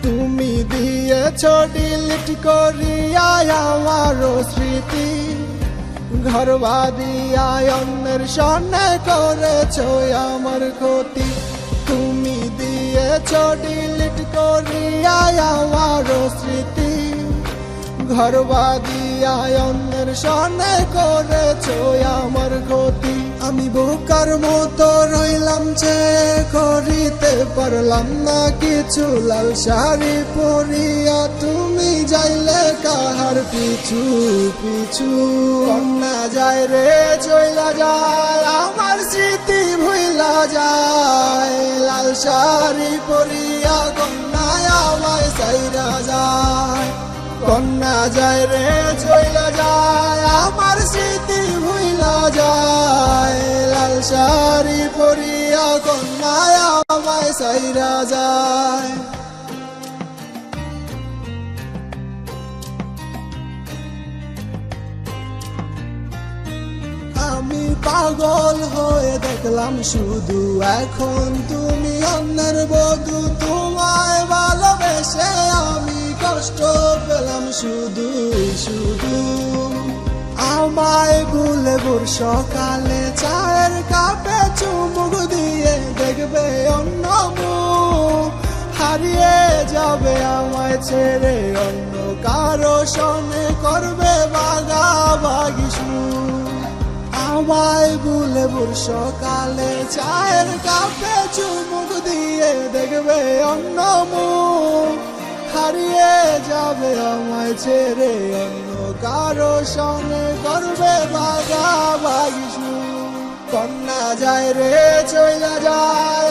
তুমি দিয়েছ ডিলিট করিয়া আমার স্মৃতি, ঘর বাঁধিয়া অন্যের সন্নে করেছ আমার ক্ষতি। তুমি দিয়েছ ডিলিট করিয়া আমার স্মৃতি, ঘর বাঁধিয়া অন্যের সন্নে করেছ আমার ক্ষতি। আমি বোকার মতো রইলাম যে করিতে পারলাম না কিছু, লাল শাড়ি পরিয়া তুমি যাইলে কাহার পিছু পিছু। কন্যা যায় রে চইলা যায় আমার স্মৃতি ভুইলা যায়, লাল শাড়ি পরিয়া কন্যায় আমায় সাইরা যায়। কন্যা যায় রে চইলা যায় আমার স্মৃতি ভুইলা যায়, লাল শাড়ি পরিয়া কন্যায় আমায় সাইরা যায়। আমি পাগল হয়ে দেখলাম শুধু, এখন তুমি অন্যের বধূ। তোমায় ভালোবেসে আমি কষ্ট পেলাম শুধু শুধু। আমায় ভুলে ভোর সকালে চায়ের কাপে চুমুক দিয়ে দেখবে অন্য মুখ, হারিয়ে যাবে আমায় ছেড়ে অন্য কারো সঙ্গে করবে ভাগাভাগি সুখ। আমায় ভুলে ভোর সকালে চায়ের কাপে চুমুক দিয়ে দেখবে অন্য মুখ, হারিয়ে যাবে আমায় ছেড়ে অন্য কারো সঙ্গে করবে ভাগাভাগি সুখ। কন্যা যায় রে চইলা যায়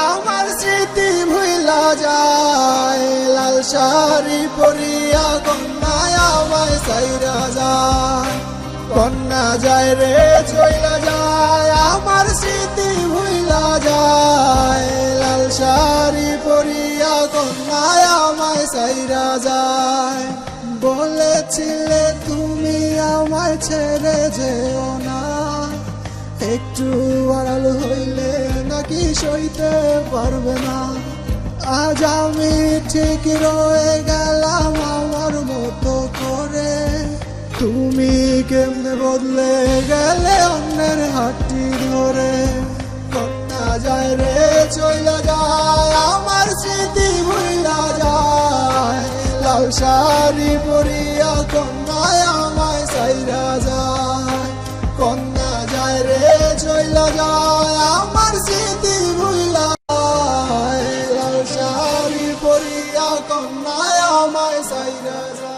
আমার স্মৃতি ভুইলা যায়, লাল শাড়ি পরিয়া কন্যায় আমায় সাইরা যায়। কন্যা যায় রে চইলা যায় আমার স্মৃতি ভুইলা যায়, লাল শাড়ি পরিয়া কন্যায় আমায় সাইরা যায়। বলেছিলে তুমি আমায় ছেড়ে যেও না, একটু আড়াল হইলে নাকি সইতে পারবে না। আজ আমি ঠিক রয়ে গেলাম আমার মতো করে, তুমি কেমনে বদলে গেলে অন্যের হাতটি ধরে। কন্যা যায় রে চইলা যায় আমার স্মৃতি ভুইলা যায়, লাল শাড়ি পরিয়া কন্যায় আমায় সাইরা যায়। কন্যা যায় রে চইলা যায় আমার স্মৃতি ভুইলা যায়, লাল শাড়ি পরিয়া কন্যায় আমায় সাইরা যায়।